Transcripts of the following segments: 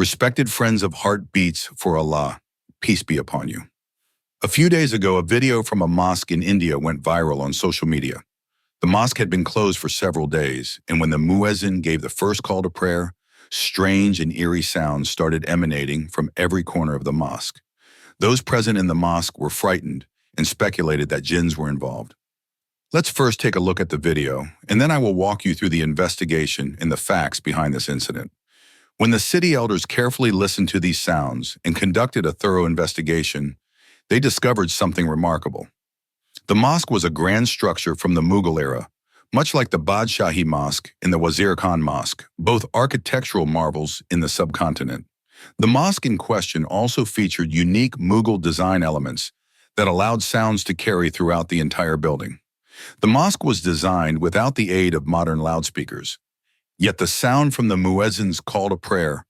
Respected friends of Heartbeats for Allah, peace be upon you. A few days ago, a video from a mosque in India went viral on social media. The mosque had been closed for several days, and when the muezzin gave the first call to prayer, strange and eerie sounds started emanating from every corner of the mosque. Those present in the mosque were frightened and speculated that jinns were involved. Let's first take a look at the video, and then I will walk you through the investigation and the facts behind this incident. When the city elders carefully listened to these sounds and conducted a thorough investigation, they discovered something remarkable. The mosque was a grand structure from the Mughal era, much like the Badshahi Mosque and the Wazir Khan Mosque, both architectural marvels in the subcontinent. The mosque in question also featured unique Mughal design elements that allowed sounds to carry throughout the entire building. The mosque was designed without the aid of modern loudspeakers, yet the sound from the muezzin's call to prayer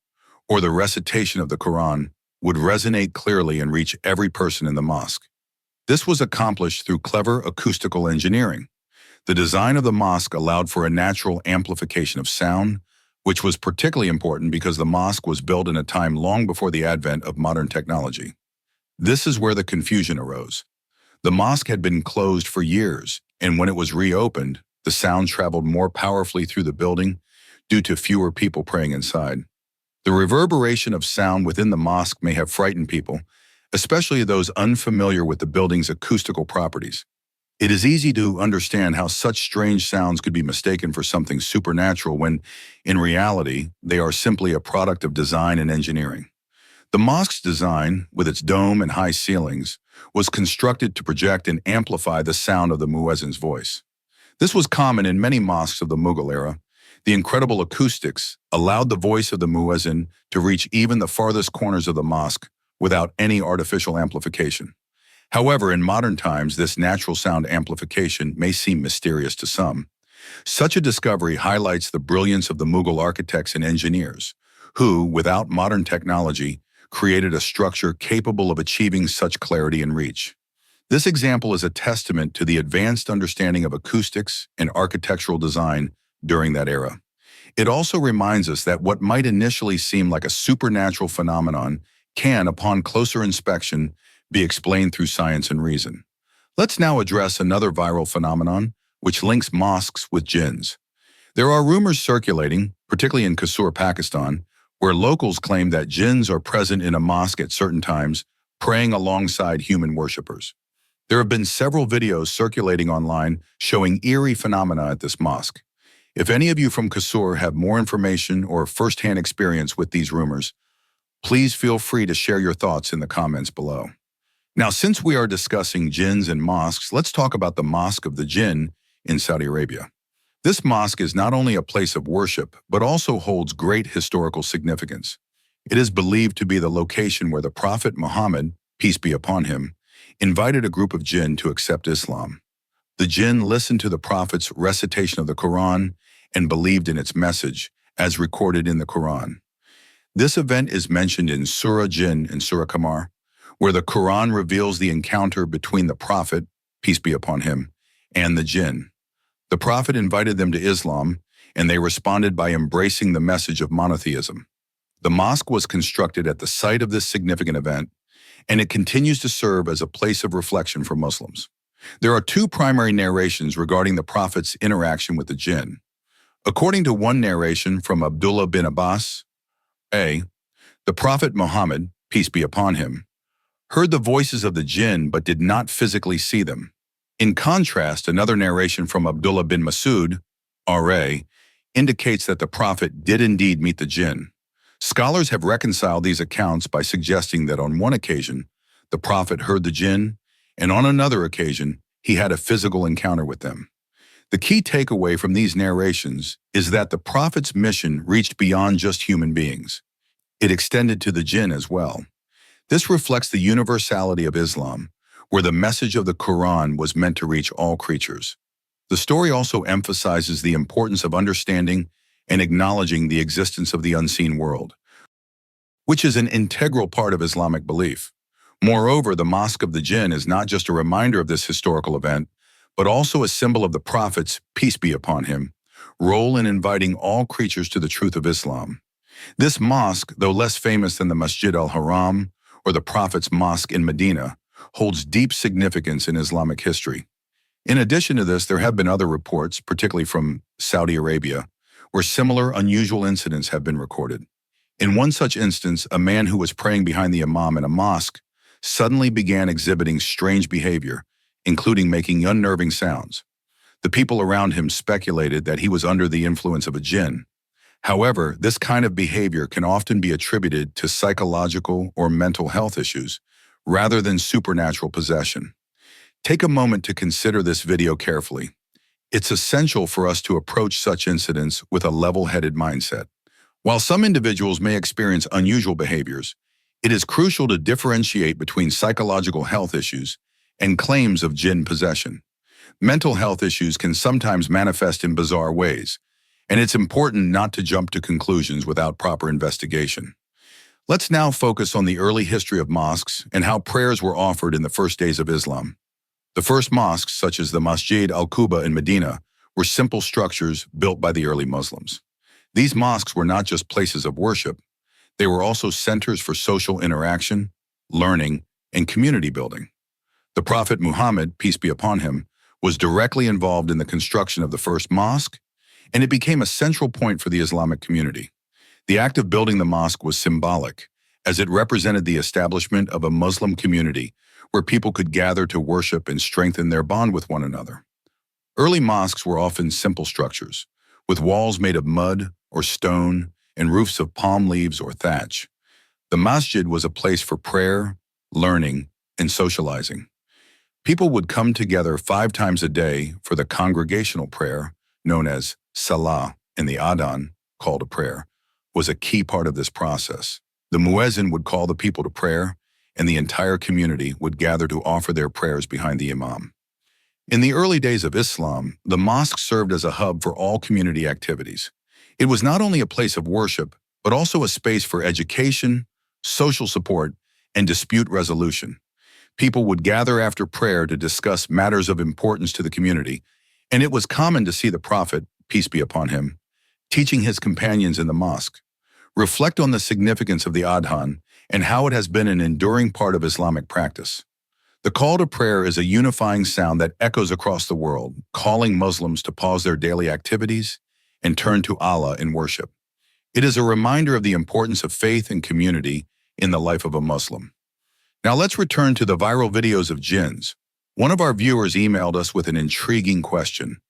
or the recitation of the Quran would resonate clearly and reach every person in the mosque. This was accomplished through clever acoustical engineering. The design of the mosque allowed for a natural amplification of sound, which was particularly important because the mosque was built in a time long before the advent of modern technology. This is where the confusion arose. The mosque had been closed for years, and when it was reopened, the sound traveled more powerfully through the building due to fewer people praying inside. The reverberation of sound within the mosque may have frightened people, especially those unfamiliar with the building's acoustical properties. It is easy to understand how such strange sounds could be mistaken for something supernatural when, in reality, they are simply a product of design and engineering. The mosque's design, with its dome and high ceilings, was constructed to project and amplify the sound of the muezzin's voice. This was common in many mosques of the Mughal era. The incredible acoustics allowed the voice of the muezzin to reach even the farthest corners of the mosque without any artificial amplification. However, in modern times, this natural sound amplification may seem mysterious to some. Such a discovery highlights the brilliance of the Mughal architects and engineers, who, without modern technology, created a structure capable of achieving such clarity and reach. This example is a testament to the advanced understanding of acoustics and architectural design during that era. It also reminds us that what might initially seem like a supernatural phenomenon can, upon closer inspection, be explained through science and reason. Let's now address another viral phenomenon which links mosques with jinns. There are rumors circulating, particularly in Kasur, Pakistan, where locals claim that jinns are present in a mosque at certain times, praying alongside human worshippers. There have been several videos circulating online showing eerie phenomena at this mosque. If any of you from Kasur have more information or first-hand experience with these rumors, please feel free to share your thoughts in the comments below. Now, since we are discussing jinns and mosques, let's talk about the Mosque of the Jinn in Saudi Arabia. This mosque is not only a place of worship, but also holds great historical significance. It is believed to be the location where the Prophet Muhammad, peace be upon him, invited a group of jinn to accept Islam. The jinn listened to the Prophet's recitation of the Quran and believed in its message, as recorded in the Quran. This event is mentioned in Surah Jinn and Surah Qamar, where the Quran reveals the encounter between the Prophet, peace be upon him, and the jinn. The Prophet invited them to Islam, and they responded by embracing the message of monotheism. The mosque was constructed at the site of this significant event, and it continues to serve as a place of reflection for Muslims. There are two primary narrations regarding the Prophet's interaction with the jinn. According to one narration from Abdullah bin Abbas, the Prophet Muhammad, peace be upon him, heard the voices of the jinn but did not physically see them. In contrast, another narration from Abdullah bin Masud, R.A., indicates that the Prophet did indeed meet the jinn. Scholars have reconciled these accounts by suggesting that on one occasion, the Prophet heard the jinn, and on another occasion, he had a physical encounter with them. The key takeaway from these narrations is that the Prophet's mission reached beyond just human beings. It extended to the jinn as well. This reflects the universality of Islam, where the message of the Quran was meant to reach all creatures. The story also emphasizes the importance of understanding and acknowledging the existence of the unseen world, which is an integral part of Islamic belief. Moreover, the Mosque of the Jinn is not just a reminder of this historical event, but also a symbol of the Prophet's, peace be upon him, role in inviting all creatures to the truth of Islam. This mosque, though less famous than the Masjid al-Haram or the Prophet's Mosque in Medina, holds deep significance in Islamic history. In addition to this, there have been other reports, particularly from Saudi Arabia, where similar unusual incidents have been recorded. In one such instance, a man who was praying behind the imam in a mosque suddenly began exhibiting strange behavior, including making unnerving sounds. The people around him speculated that he was under the influence of a jinn. However, this kind of behavior can often be attributed to psychological or mental health issues, rather than supernatural possession. Take a moment to consider this video carefully. It's essential for us to approach such incidents with a level-headed mindset. While some individuals may experience unusual behaviors, it is crucial to differentiate between psychological health issues and claims of jinn possession. Mental health issues can sometimes manifest in bizarre ways, and it's important not to jump to conclusions without proper investigation. Let's now focus on the early history of mosques and how prayers were offered in the first days of Islam. The first mosques, such as the Masjid al-Quba in Medina, were simple structures built by the early Muslims. These mosques were not just places of worship, they were also centers for social interaction, learning, and community building. The Prophet Muhammad, peace be upon him, was directly involved in the construction of the first mosque, and it became a central point for the Islamic community. The act of building the mosque was symbolic, as it represented the establishment of a Muslim community where people could gather to worship and strengthen their bond with one another. Early mosques were often simple structures, with walls made of mud or stone and roofs of palm leaves or thatch. The masjid was a place for prayer, learning, and socializing. People would come together 5 times a day for the congregational prayer, known as salah, and the Adhan, call to prayer, was a key part of this process. The muezzin would call the people to prayer, and the entire community would gather to offer their prayers behind the imam. In the early days of Islam, the mosque served as a hub for all community activities. It was not only a place of worship, but also a space for education, social support, and dispute resolution. People would gather after prayer to discuss matters of importance to the community, and it was common to see the Prophet, peace be upon him, teaching his companions in the mosque. Reflect on the significance of the Adhan and how it has been an enduring part of Islamic practice. The call to prayer is a unifying sound that echoes across the world, calling Muslims to pause their daily activities and turn to Allah in worship. It is a reminder of the importance of faith and community in the life of a Muslim. Now let's return to the viral videos of jinns. One of our viewers emailed us with an intriguing question.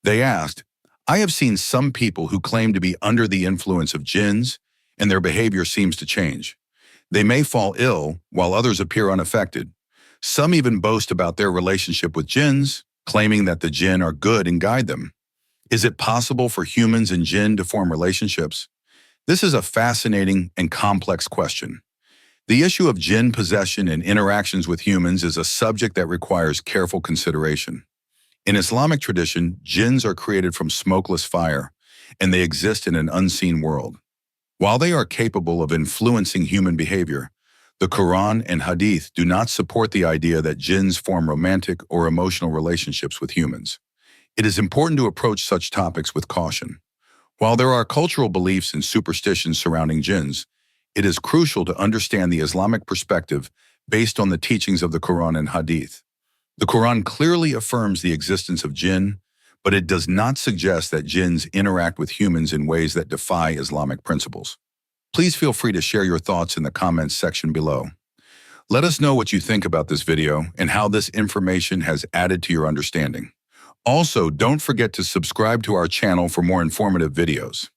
They asked, "I have seen some people who claim to be under the influence of jinns, and their behavior seems to change. They may fall ill, while others appear unaffected. Some even boast about their relationship with jinns, claiming that the jinn are good and guide them. Is it possible for humans and jinn to form relationships?" This is a fascinating and complex question. The issue of jinn possession and interactions with humans is a subject that requires careful consideration. In Islamic tradition, jinns are created from smokeless fire, and they exist in an unseen world. While they are capable of influencing human behavior, the Quran and Hadith do not support the idea that jinns form romantic or emotional relationships with humans. It is important to approach such topics with caution. While there are cultural beliefs and superstitions surrounding jinns, it is crucial to understand the Islamic perspective based on the teachings of the Quran and Hadith. The Quran clearly affirms the existence of jinn, but it does not suggest that jinns interact with humans in ways that defy Islamic principles. Please feel free to share your thoughts in the comments section below. Let us know what you think about this video and how this information has added to your understanding. Also, don't forget to subscribe to our channel for more informative videos.